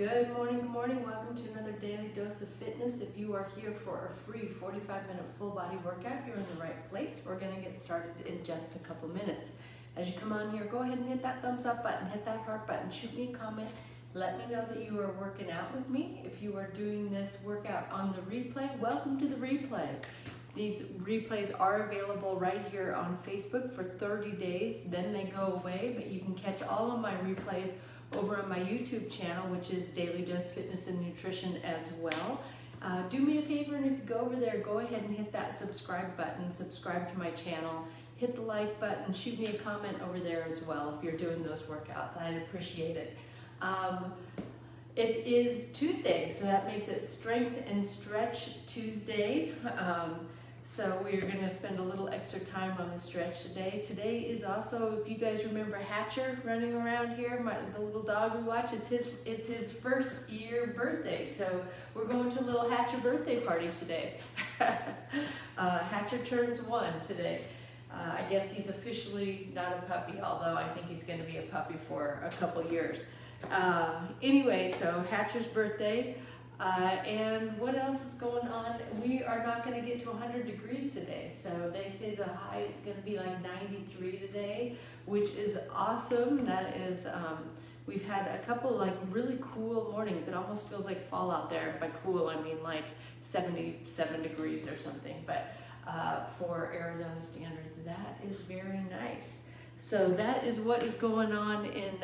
Good morning. Welcome to another Daily Dose of Fitness. If you are here for a free 45-minute full body workout, you're in the right place. We're going to get started in just a couple minutes. As you come on here, go ahead and hit that thumbs up button, hit that heart button, shoot me a comment. Let me know that you are working out with me. If you are doing this workout on the replay, welcome to the replay. These replays are available right here on Facebook for 30 days. Then they go away, but you can catch all of my replays over on my YouTube channel, which is Daily Dose Fitness and Nutrition as well. Do me a favor, and if you go over there, go ahead and hit that subscribe button, subscribe to my channel, hit the like button, shoot me a comment over there as well if you're doing those workouts. I'd appreciate it. It is Tuesday, so that makes it Strength and Stretch Tuesday. So we're going to spend a little extra time on the stretch today. Today is also, if you guys remember Hatcher running around here, the little dog we watch, it's his first year birthday. So we're going to a little Hatcher birthday party today. Hatcher turns 1 today. I guess he's officially not a puppy, although I think he's going to be a puppy for a couple years. Anyway, so Hatcher's birthday. And what else is going on? We are not going to get to 100 degrees today. So they say the high is going to be like 93 today, which is awesome. That is, we've had a couple like really cool mornings. It almost feels like fall out there. By cool, I mean like 77 degrees or something. But for Arizona standards, that is very nice. So that is what is going on in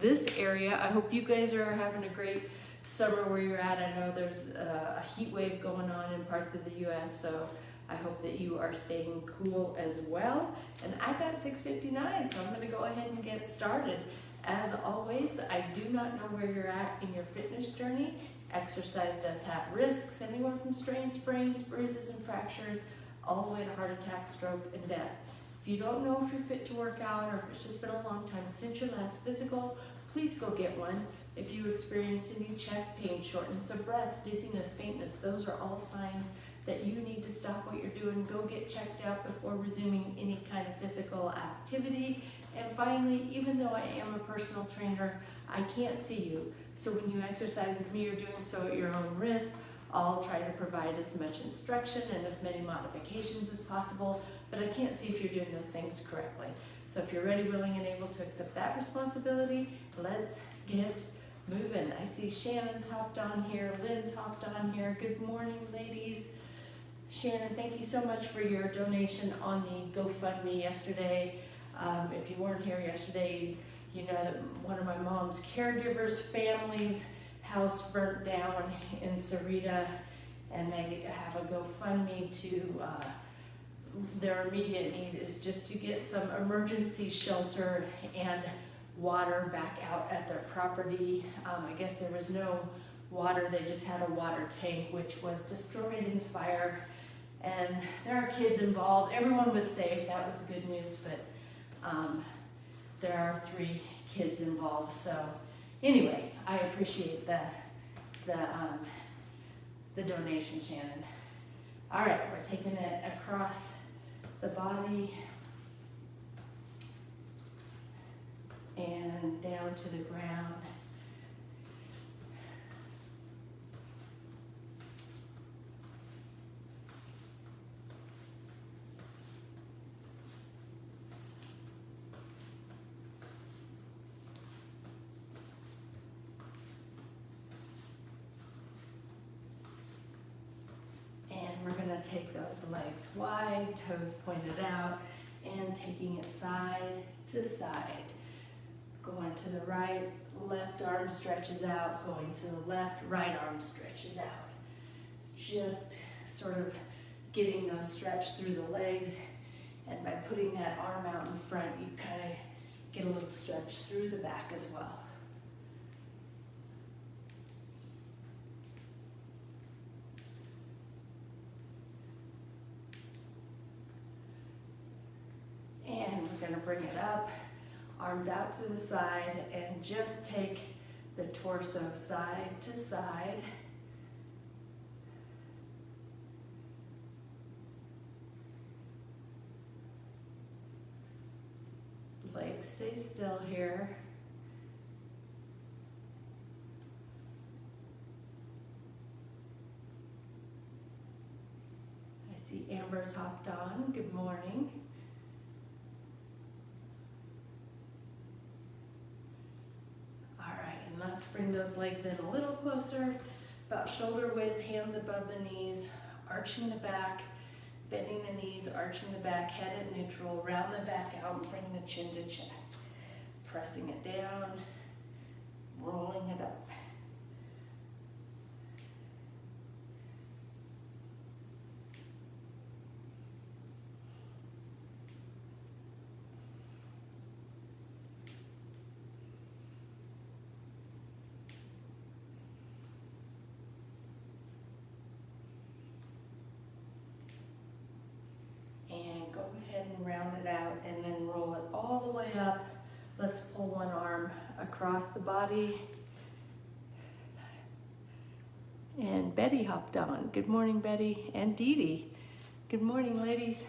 this area. I hope you guys are having a great summer where you're at. I know there's a heat wave going on in parts of the U.S., so I hope that you are staying cool as well. And I got 6:59, so I'm going to go ahead and get started. As always, I do not know where you're at in your fitness journey. Exercise does have risks, anywhere from strains, sprains, bruises, and fractures, all the way to heart attack, stroke, and death. If you don't know if you're fit to work out, or if it's just been a long time since your last physical, please go get one. If you experience any chest pain, shortness of breath, dizziness, faintness, those are all signs that you need to stop what you're doing, go get checked out before resuming any kind of physical activity. And finally, even though I am a personal trainer, I can't see you. So when you exercise with me, you're doing so at your own risk. I'll try to provide as much instruction and as many modifications as possible, but I can't see if you're doing those things correctly. So if you're ready, willing, and able to accept that responsibility, let's get moving. I see Shannon's hopped on here, Lynn's hopped on here. Good morning, ladies. Shannon, thank you so much for your donation on the GoFundMe yesterday. If you weren't here yesterday, you know that one of my mom's caregivers' family's house burnt down in Sarita, and they have a GoFundMe to their immediate need is just to get some emergency shelter and water back out at their property. I guess there was no water, they just had a water tank which was destroyed in the fire, and there are kids involved. Everyone was safe, that was good news, but there are 3 kids involved. So anyway, I appreciate the donation, Shannon. All right, we're taking it across the body and down to the ground. We're going to take those legs wide, toes pointed out, and taking it side to side. Going to the right, left arm stretches out, going to the left, right arm stretches out. Just sort of getting those stretched through the legs, and by putting that arm out in front, you kind of get a little stretch through the back as well. And we're going to bring it up, arms out to the side, and just take the torso side to side. Legs stay still here. Amber's hopped on. Good morning. All right, and let's bring those legs in a little closer, about shoulder width, hands above the knees, arching the back, bending the knees, arching the back, head at neutral, round the back out and bring the chin to chest. Pressing it down, rolling it up. And go ahead and round it out and then roll it all the way up. Let's pull one arm across the body. And Betty hopped on. Good morning, Betty. And Dee Dee. Good morning, ladies.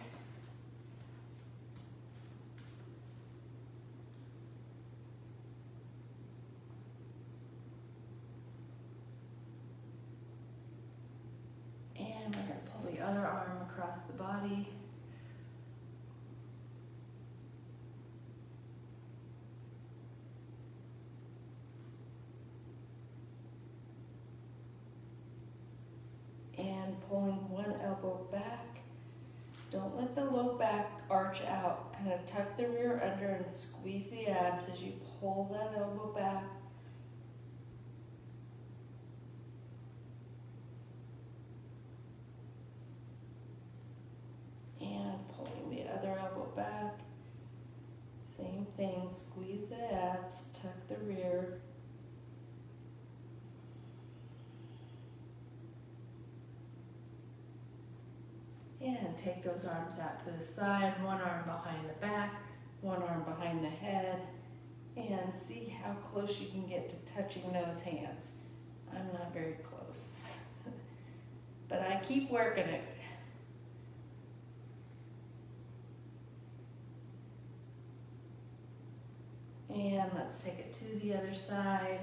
And we're going to pull the other arm across the body. And pulling one elbow back. Don't let the low back arch out. Kind of tuck the rear under and squeeze the abs as you pull that elbow back. And pulling the other elbow back. Same thing, squeeze the abs, tuck the rear. And take those arms out to the side, one arm behind the back, one arm behind the head, and see how close you can get to touching those hands. I'm not very close, but I keep working it. And let's take it to the other side.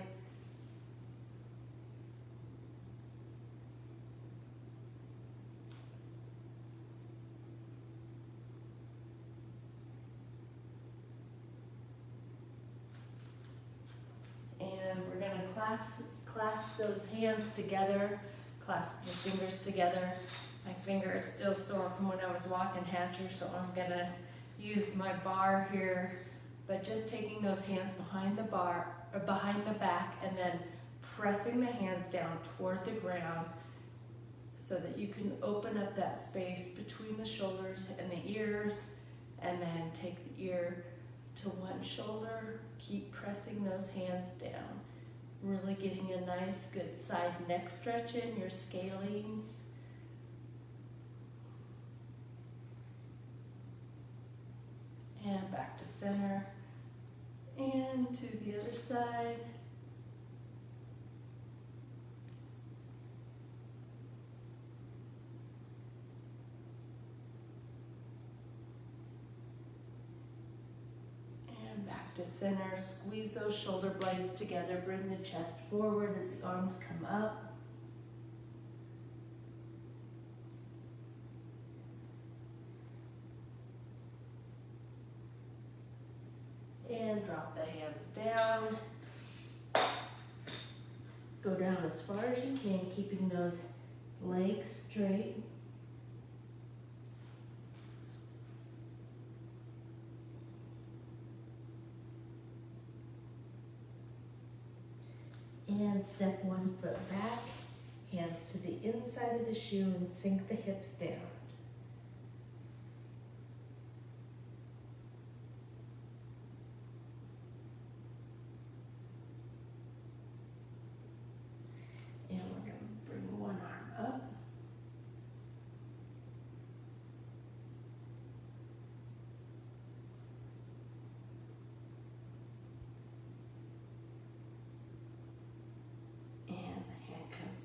And we're going to clasp those hands together, clasp your fingers together. My finger is still sore from when I was walking Hatcher, so I'm going to use my bar here. But just taking those hands behind the bar, or behind the back, and then pressing the hands down toward the ground so that you can open up that space between the shoulders and the ears, and then take the ear to one shoulder. Keep pressing those hands down. Really getting a nice, good side neck stretch in your scalenes. And back to center. And to the other side. And back to center. Squeeze those shoulder blades together. Bring the chest forward as the arms come up. And drop the hands down. Go down as far as you can, keeping those legs straight. And step one foot back, hands to the inside of the shoe and sink the hips down.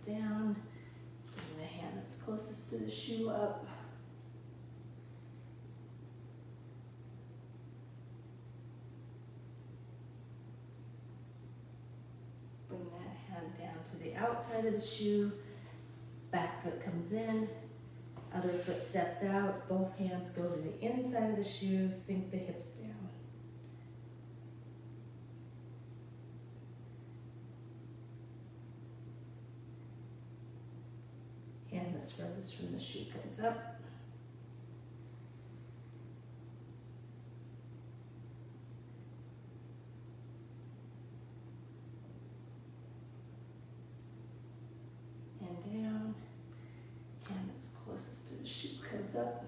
Down, bring the hand that's closest to the shoe up. Bring that hand down to the outside of the shoe. Back foot comes in, Other foot steps out, both hands go to the inside of the shoe, sink the hips down. Hand that's furthest from the shoe comes up. And down. Hand that's closest to the shoe comes up.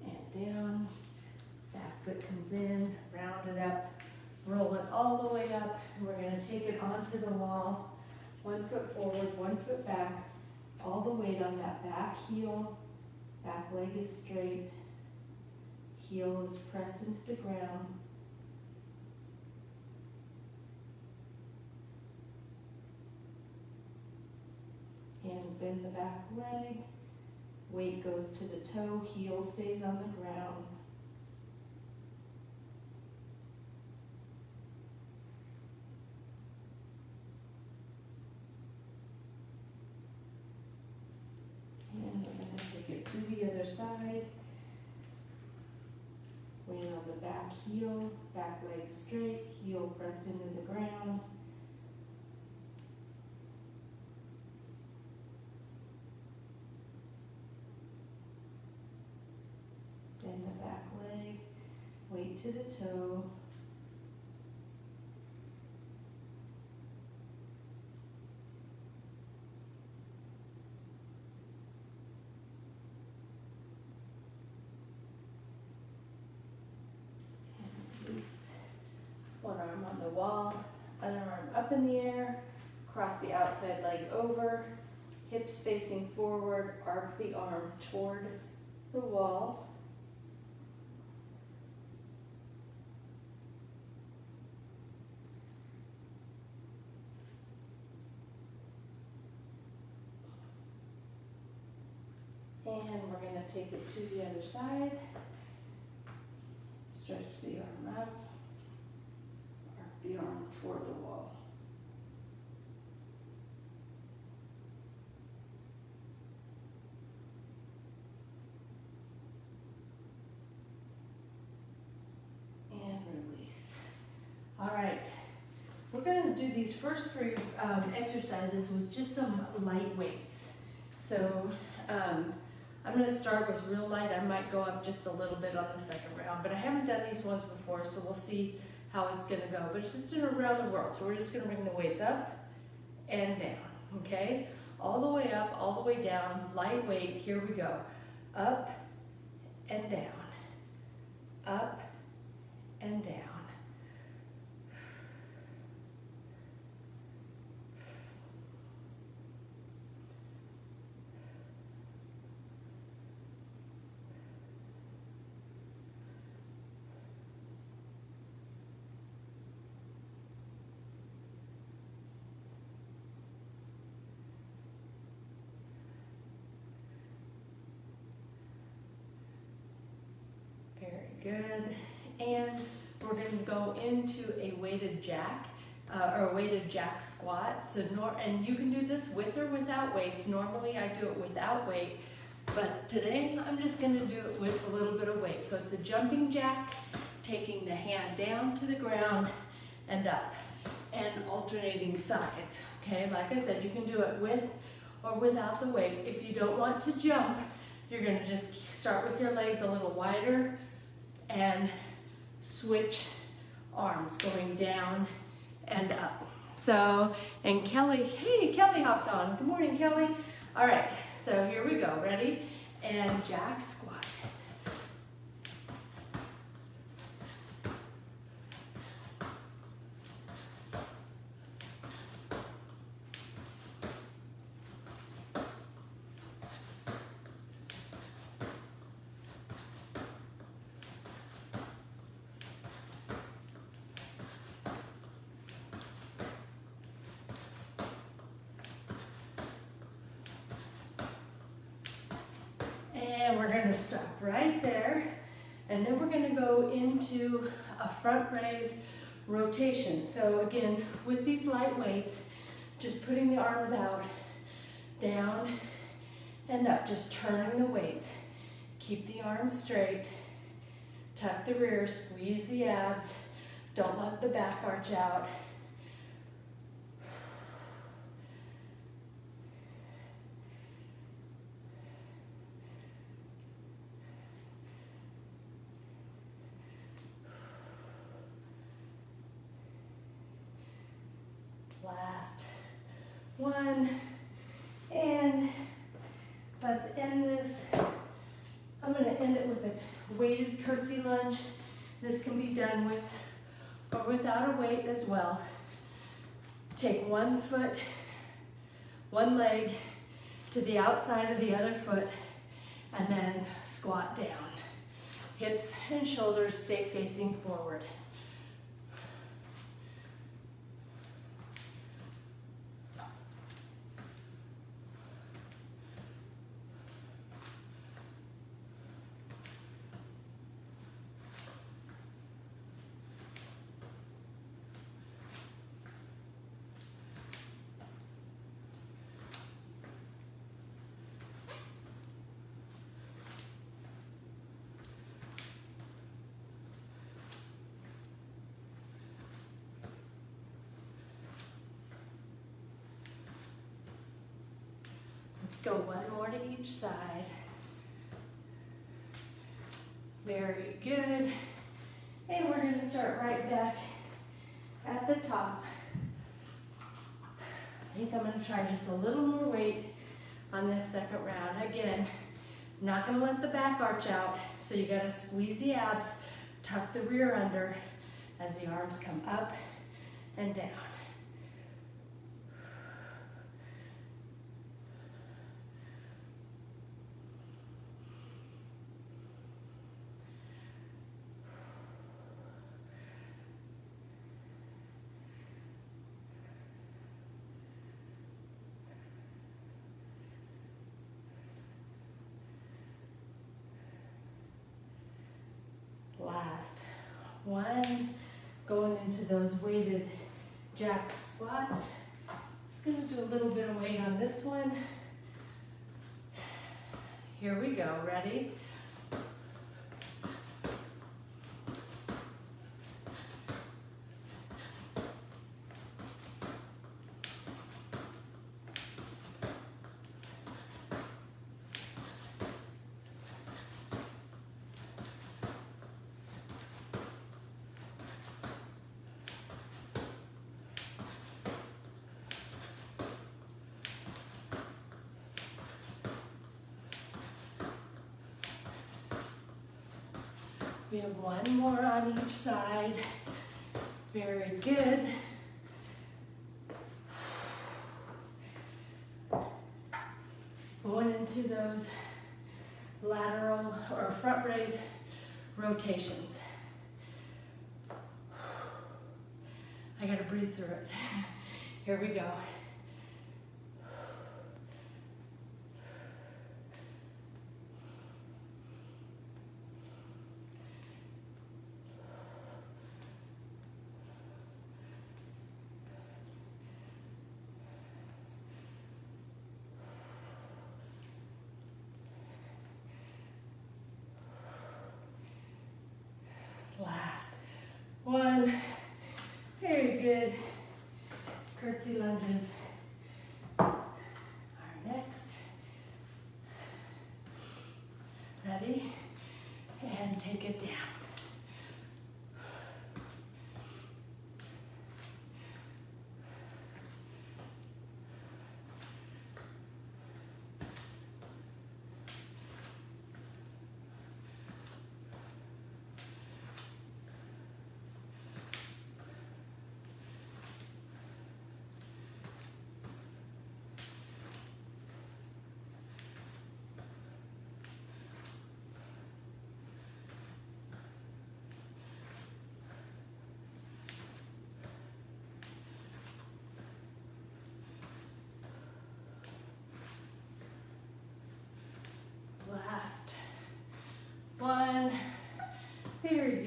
And down. Back foot comes in, round it up, roll it all the way up. And we're going to take it onto the wall. 1 foot forward, 1 foot back. All the weight on that back heel. Back leg is straight. Heel is pressed into the ground. And bend the back leg. Weight goes to the toe, heel stays on the ground. And we're going to take it to the other side. Weight on the back heel, back leg straight, heel pressed into the ground. Bend the back leg, weight to the toe. One arm on the wall, other arm up in the air, cross the outside leg over, hips facing forward, arc the arm toward the wall. And we're going to take it to the other side, stretch the arm up. The arm toward the wall. And release. All right, we're going to do these first 3 exercises with just some light weights. So I'm going to start with real light. I might go up just a little bit on the second round, but I haven't done these ones before, so we'll see how it's going to go, but it's just around the world. So we're just going to bring the weights up and down, okay? All the way up, all the way down, light weight, here we go. Up and down, up and down. Good, and we're going to go into a weighted jack, or a weighted jack squat. So, and you can do this with or without weights. Normally I do it without weight, but today I'm just going to do it with a little bit of weight. So it's a jumping jack, taking the hand down to the ground and up, and alternating sides. Okay, like I said, you can do it with or without the weight. If you don't want to jump, you're going to just start with your legs a little wider and switch arms going down and up. So, and Kelly, hey, Kelly hopped on. Good morning, Kelly. All right, so here we go. Ready? And jack squat. And we're going to stop right there. And then we're gonna go into a front raise rotation. So again, with these light weights, just putting the arms out, down and up, just turning the weights. Keep the arms straight, tuck the rear, squeeze the abs, don't let the back arch out. Last one, and let's end this. I'm going to end it with a weighted curtsy lunge. This can be done with or without a weight as well. Take one foot, one leg to the outside of the other foot, and then squat down. Hips and shoulders stay facing forward. Let's go one more to each side. Very good. And we're going to start right back at the top. I think I'm going to try just a little more weight on this second round. Again, not going to let the back arch out, so you got to squeeze the abs, tuck the rear under as the arms come up and down. Last one, going into those weighted jack squats. Just gonna do a little bit of weight on this one. Here we go, ready? We have one more on each side. Very good. Going into those lateral or front raise rotations. I gotta breathe through it. Here we go. Last one. Very good. Curtsy lunges are next. Ready? And take it down.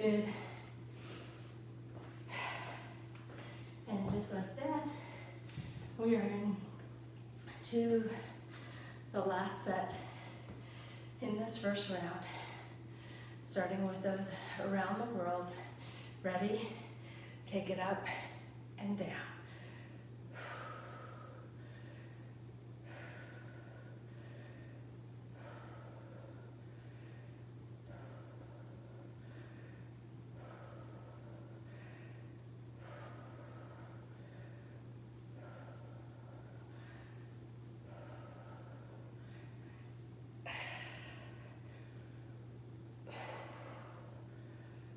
good. And just like that, we are into the last set in this first round. Starting with those around the world. Ready? Take it up and down.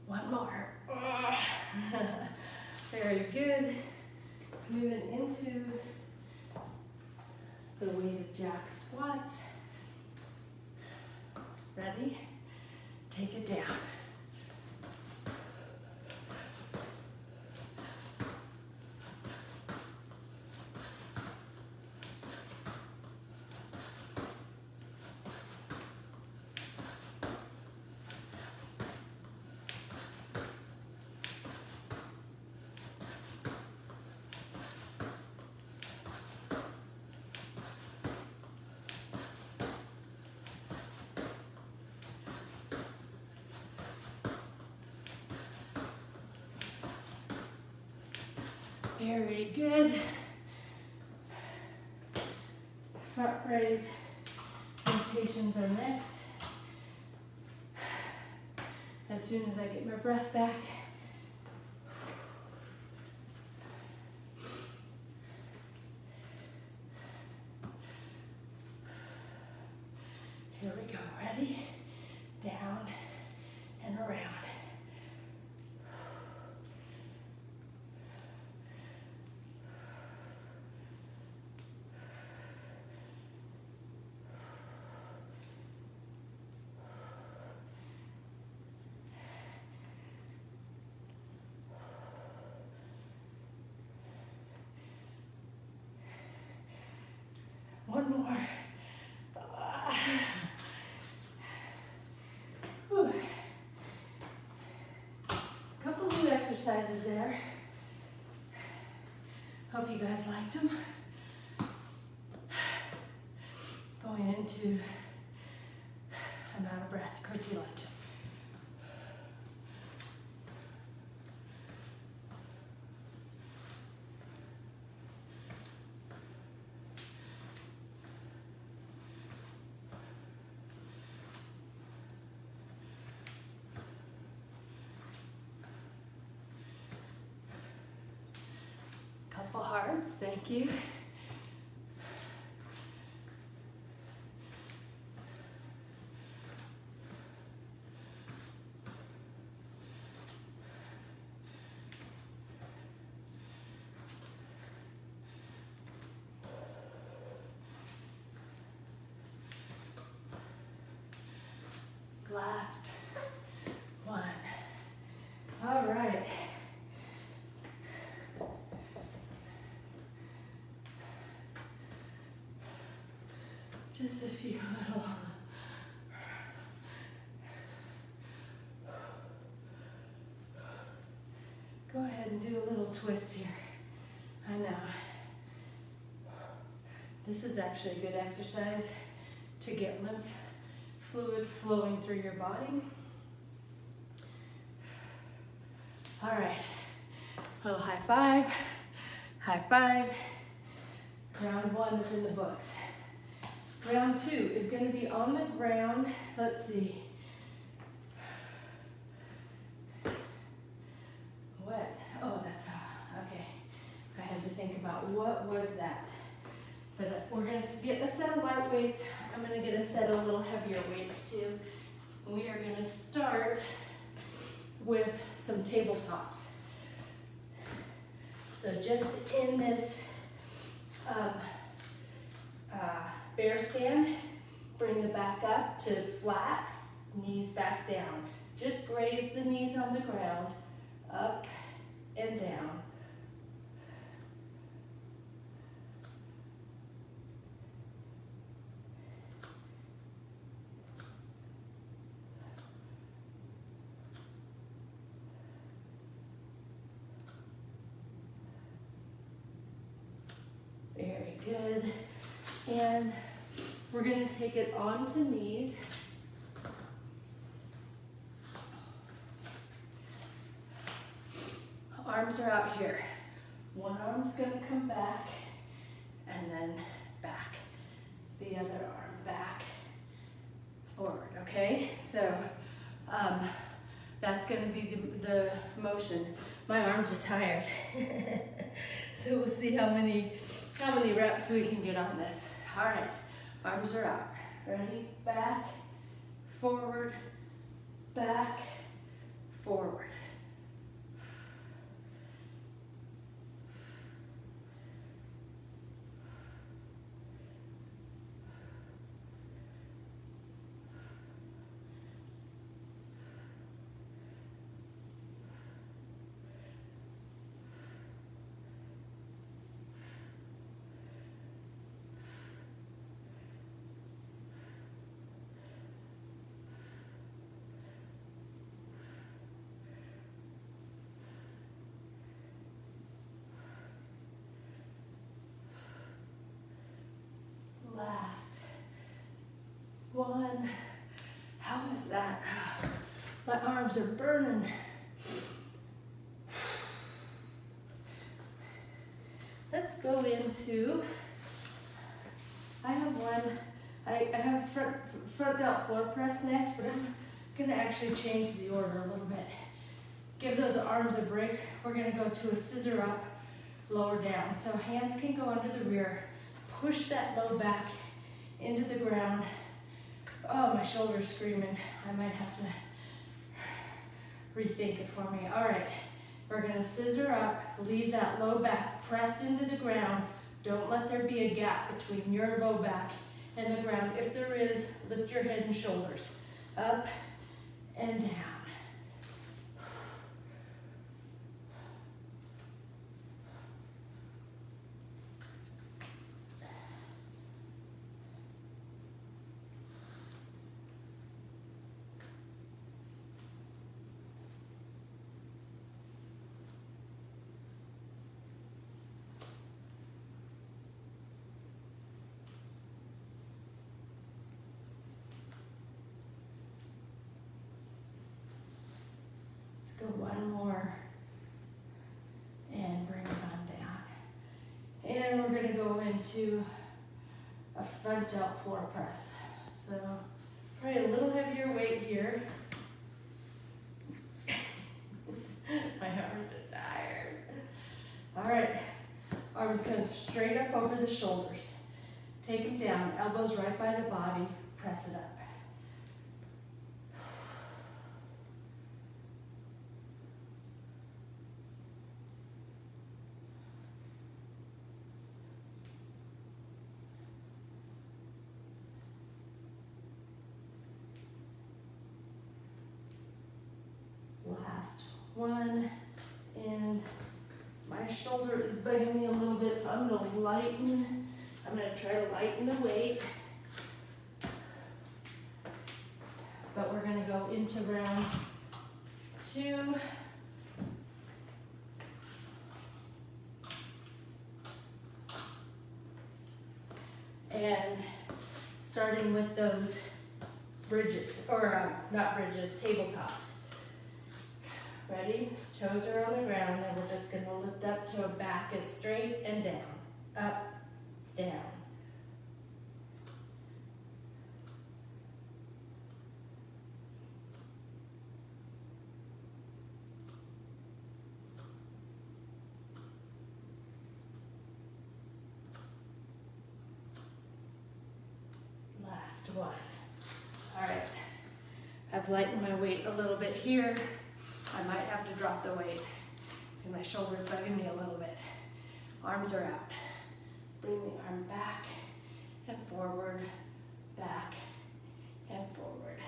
One more. Very good. Moving into the weighted jack squats. Ready? Take it down. Very good. Front raise rotations are next. As soon as I get my breath back. Here we go. Ready? Down and around. One more. Whew. Couple new exercises there. Hope you guys liked them. Going into, I'm out of breath, curtsy lunges. Couple hearts, thank you. Last one. All right. Just a few little. Go ahead and do a little twist here. I know. This is actually a good exercise to get lymph fluid flowing through your body. All right, a little high five, high five. Round one is in the books. Round two is going to be on the ground. Let's see. What? Oh, that's, okay. I had to think about what was that. But we're going to get a set of light weights. I'm going to get a set of a little heavier weights too. We are going to start with some tabletops. So just in this bear stand, bring the back up to flat, knees back down. Just graze the knees on the ground, up and down. good. And we're gonna take it onto knees. Arms are out here. One arm's gonna come back and then back. The other arm back, forward, okay? So that's gonna be the motion. My arms are tired. So we'll see how many reps we can get on this. All right, arms are out. Ready? Back, forward, back, forward. Last one. How was that? My arms are burning. Let's go into, I have one, I have front delt floor press next, but I'm gonna actually change the order a little bit. Give those arms a break. We're gonna go to a scissor up, lower down. So hands can go under the rear. Push that low back into the ground. Oh, my shoulder's screaming. I might have to rethink it for me. All right, we're gonna scissor up, leave that low back pressed into the ground. Don't let there be a gap between your low back and the ground. If there is, lift your head and shoulders up and down. Go one more and bring it on down. And we're gonna go into a front delt floor press. So probably a little heavier weight here. My arms are tired. All right, arms come straight up over the shoulders. Take them down, elbows right by the body, press it up. Last one, and my shoulder is bugging me a little bit, so I'm gonna try to lighten the weight. But we're gonna go into round 2. And starting with those bridges, or not bridges, tabletops. Ready? Toes are on the ground, and we're just gonna lift up to a back is straight and down, up, down. Last one. All right, I've lightened my weight a little bit here. I might have to drop the weight, and my shoulder's bugging me a little bit. Arms are out. Bring the arm back and forward, back and forward.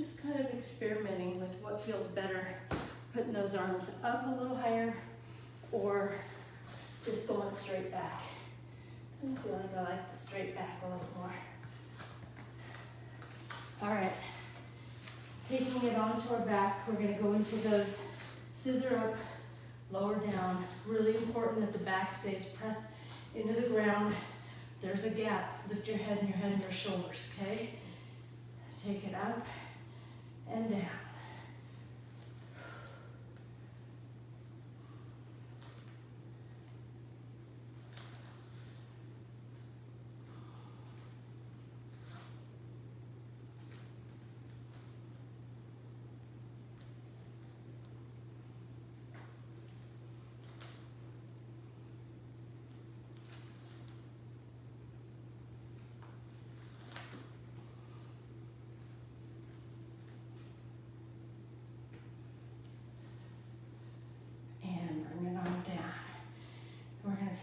just kind of experimenting with what feels better, putting those arms up a little higher or just going straight back. I feel like I like the straight back a little more. All right, taking it onto our back, we're gonna go into those scissor up, lower down. Really important that the back stays pressed into the ground. There's a gap. Lift your head and your shoulders, okay? Take it up and down.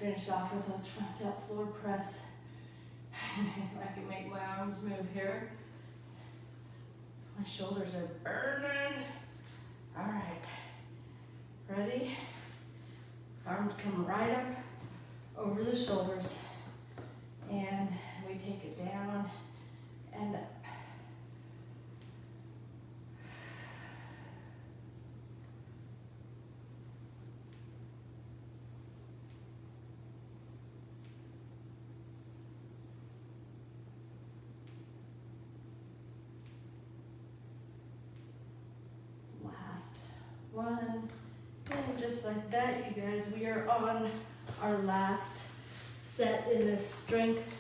Finish off with those front delt floor press. I can make my arms move here. My shoulders are burning. All right, ready? Arms come right up over the shoulders and we take it down and up. One, and just like that, you guys, we are on our last set in this strength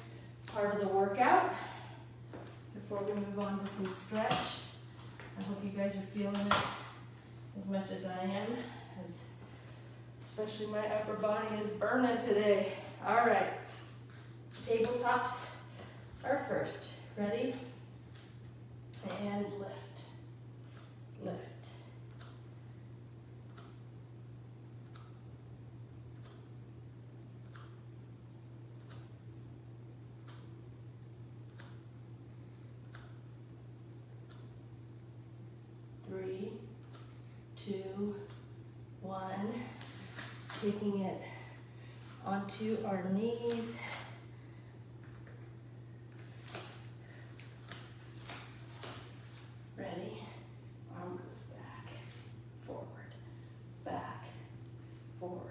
part of the workout. Before we move on to some stretch, I hope you guys are feeling it as much as I am, as especially my upper body is burning today. All right, tabletops are first. Ready? And lift, lift. 3, 2, 1. Taking it onto our knees. Ready? Arm goes back, forward, back, forward.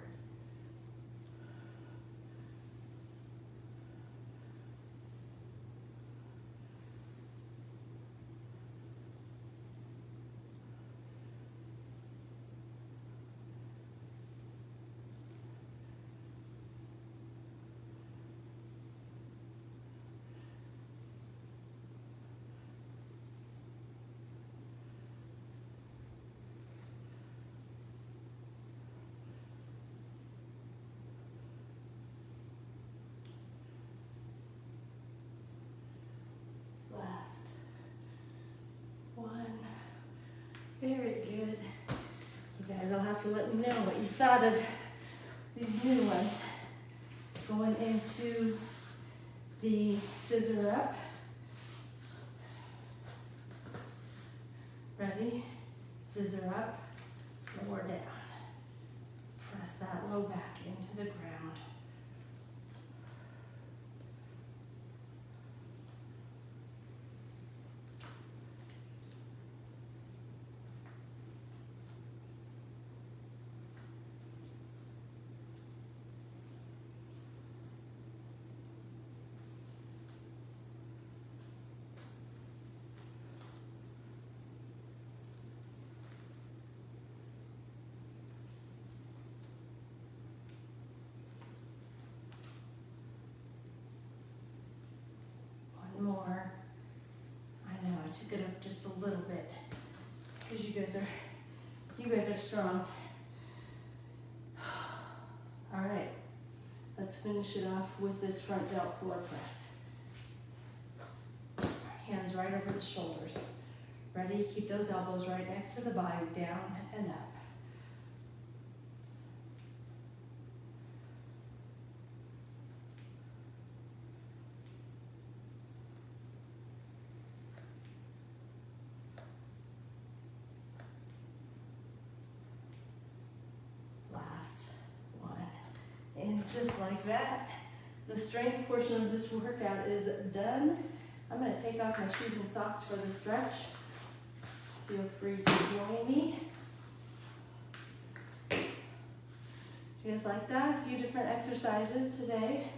Last one. Very good. You guys will have to let me know what you thought of these new ones. Going into the scissor up. Ready? Scissor up, lower down. Press that low back into the ground. More. I know I took it up just a little bit because you guys are strong. All right, let's finish it off with this front delt floor press. Hands right over the shoulders. Ready? Keep those elbows right next to the body, down and up. just like that, the strength portion of this workout is done. I'm going to take off my shoes and socks for the stretch. Feel free to join me. Feels like that. A few different exercises today.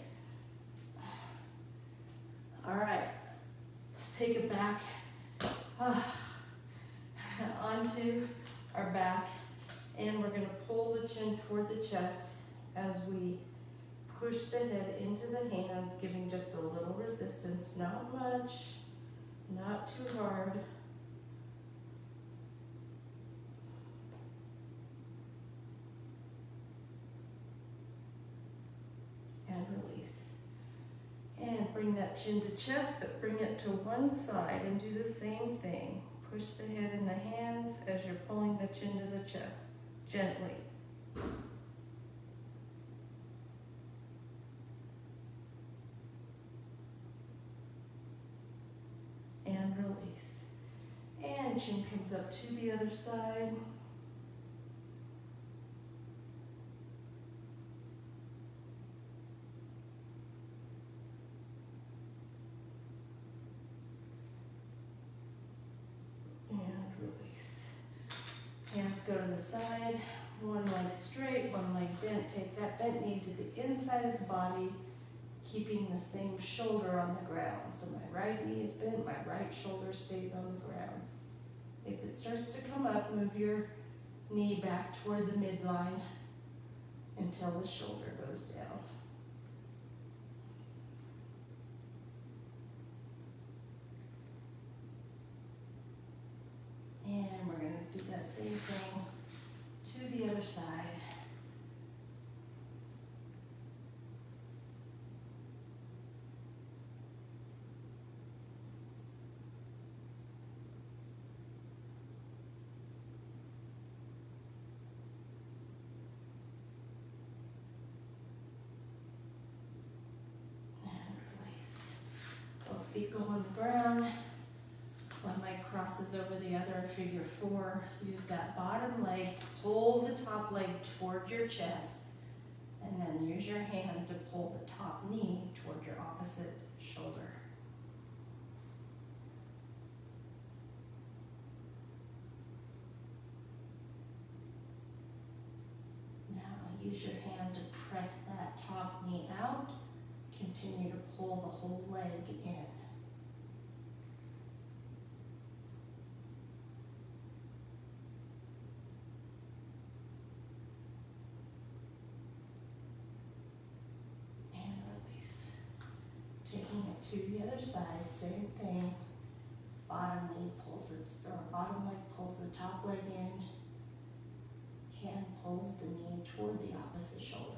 All right, let's take it back onto our back, and we're going to pull the chin toward the chest as we push the head into the hands, giving just a little resistance, not much, not too hard. And release. And bring that chin to chest, but bring it to one side and do the same thing. Push the head in the hands as you're pulling the chin to the chest, gently. And release. And chin comes up to the other side. And release. Hands go to the side. One leg straight, one leg bent. Take that bent knee to the inside of the body, keeping the same shoulder on the ground. So my right knee is bent, my right shoulder stays on the ground. If it starts to come up, move your knee back toward the midline until the shoulder goes down. And we're going to do that same thing to the other side. Feet go on the ground, one leg crosses over the other, figure four. Use that bottom leg to pull the top leg toward your chest, and then use your hand to pull the top knee toward your opposite shoulder. Now use your hand to press that top knee out. Continue to pull the whole leg in. Taking it to the other side, same thing. Bottom knee pulls it, or bottom leg pulls the top leg in. Hand pulls the knee toward the opposite shoulder.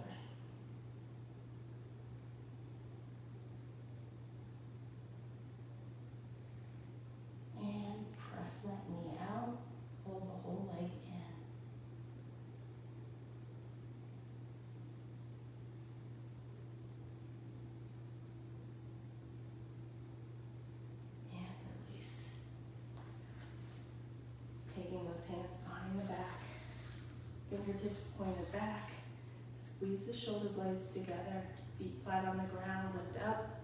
And press that knee out, pull the whole leg in. Taking those hands behind the back, fingertips pointed back, squeeze the shoulder blades together, feet flat on the ground, lift up.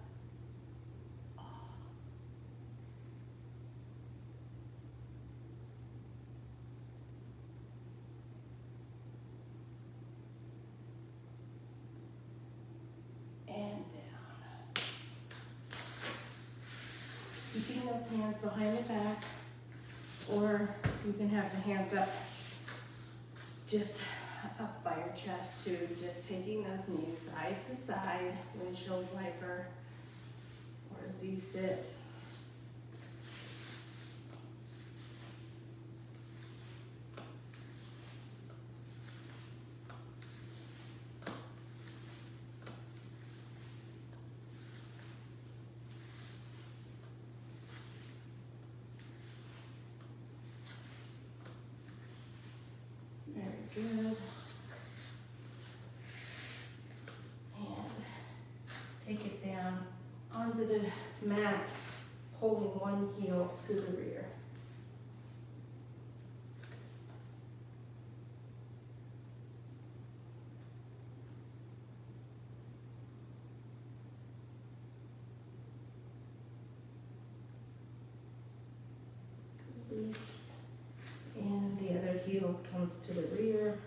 And down. Keeping those hands behind the back, or you can have the hands up, just up by your chest too, just taking those knees side to side, windshield wiper, or Z-sit. Good. And take it down onto the mat, pulling one heel to the rear. Heel comes to the rear.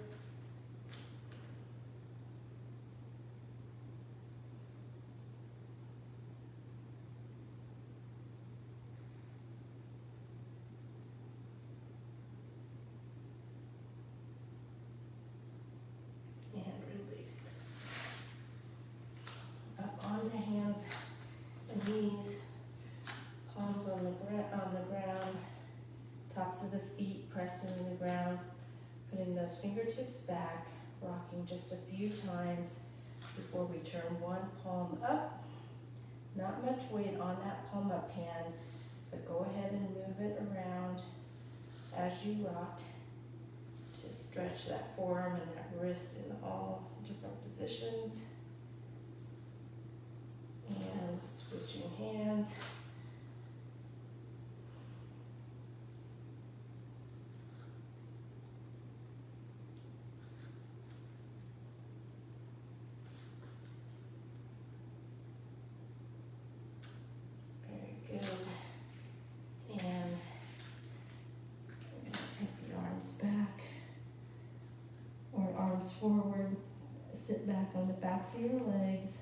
And release. Up onto hands and knees. Palms on the ground. Tops of the feet pressed into the ground. Putting those fingertips back. Rocking just a few times before we turn one palm up. Not much weight on that palm up hand, but go ahead and move it around as you rock to stretch that forearm and that wrist in all different positions. And switching hands. Good. And I'm going to take the arms back or arms forward. Sit back on the backs of your legs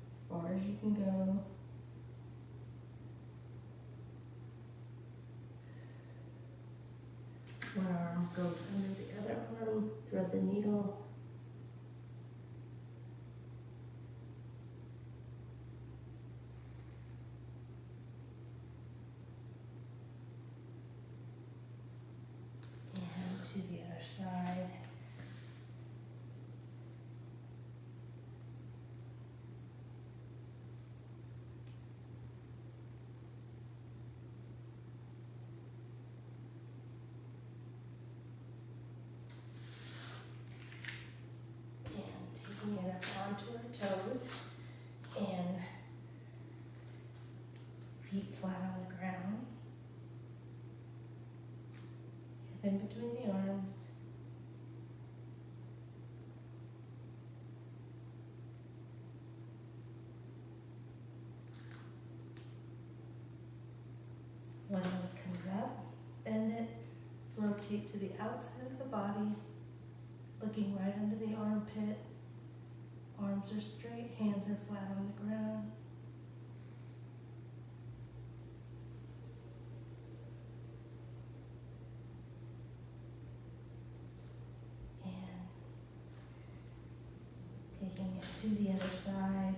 as far as you can go. One arm goes under the other arm. Thread the needle. To the other side. And taking it up onto our toes and feet flat on the ground. In between the arms. One leg comes up, bend it, rotate to the outside of the body, looking right under the armpit. Arms are straight, hands are flat on the ground. Taking it to the other side.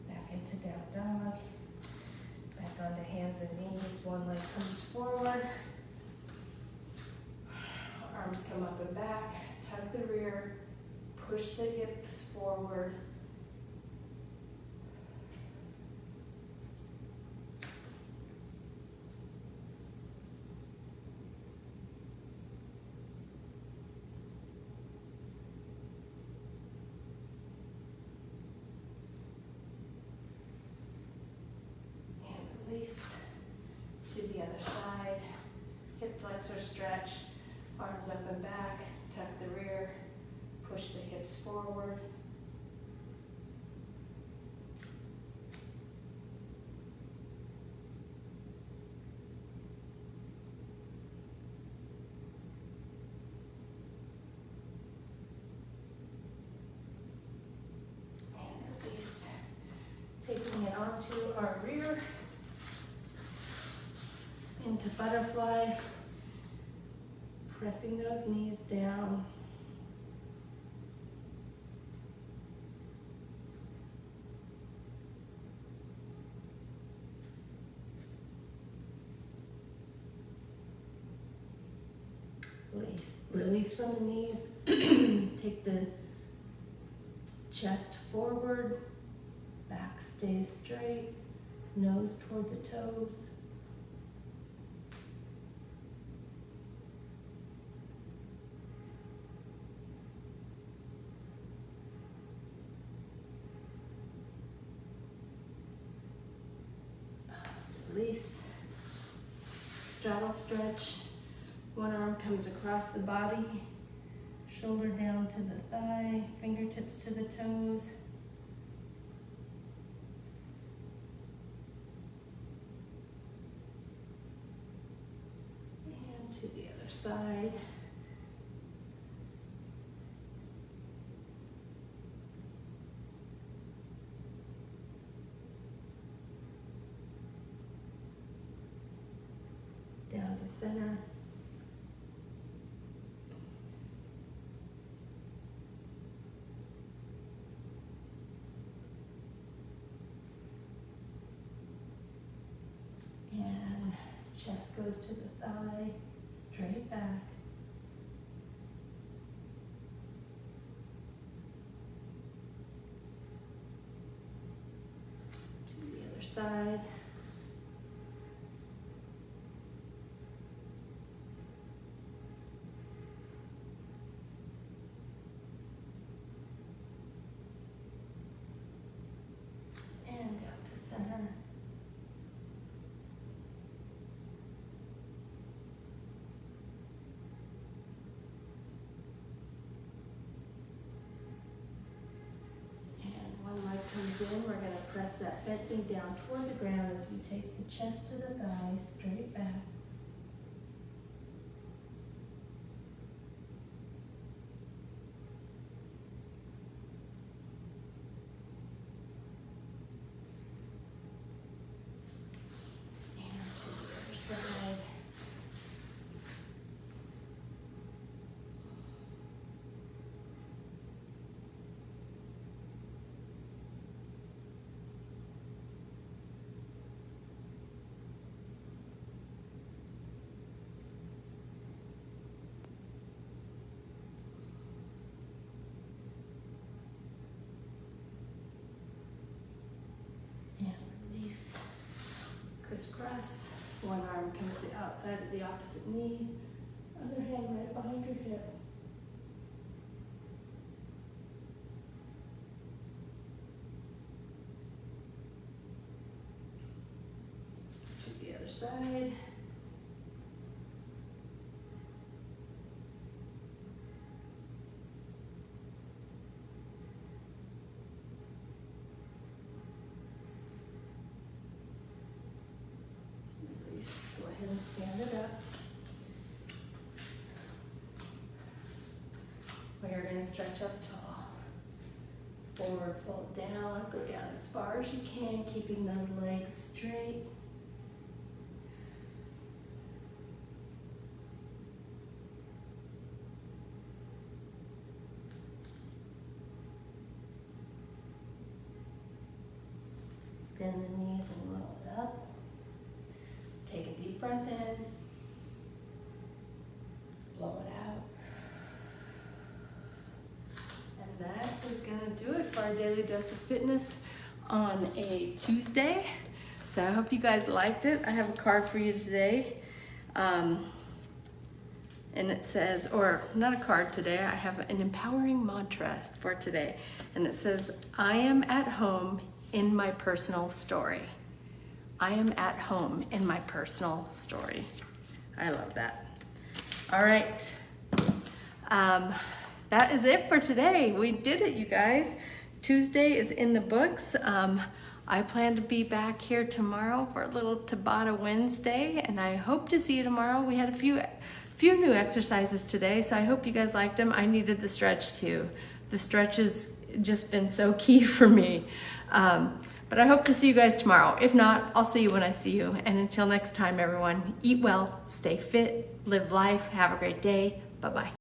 Back into down dog. Back onto hands and knees. One leg comes forward. Arms come up and back. Tuck the rear. Push the hips forward. And release to the other side. Hip flexor stretch. Arms up and back. Tuck the rear. Push the hips forward. And release. Taking it onto our rear. Into butterfly. Pressing those knees down. Release from the knees. Take the chest forward. Back stays straight. Nose toward the toes. Release. straddle stretch. One arm comes across the body, shoulder down to the thigh, fingertips to the toes. And to the other side. Down to center. And chest goes to the thigh, straight back. To the other side. And down to center. Comes in, we're going to press that bent knee down toward the ground as we take the chest to the thighs, straight back. And to the other side. Crisscross. One arm comes to the outside of the opposite knee, other hand right behind your hip. To the other side. Go ahead and stand it up. We are going to stretch up tall. Forward, fold down, go down as far as you can, keeping those legs straight. Bend the knees and roll it up. Take a deep breath in, blow it out. And that is gonna do it for our Daily Dose of Fitness on a Tuesday. So I hope you guys liked it. I have a card for you today. And it says, or not a card today, I have an empowering mantra for today. And it says, I am at home in my personal story. I am at home in my personal story. I love that. All right. That is it for today. We did it, you guys. Tuesday is in the books. I plan to be back here tomorrow for a little Tabata Wednesday, and I hope to see you tomorrow. We had a few new exercises today, so I hope you guys liked them. I needed the stretch too. The stretch has just been so key for me. But I hope to see you guys tomorrow. If not, I'll see you when I see you. And until next time, everyone, eat well, stay fit, live life, have a great day. Bye-bye.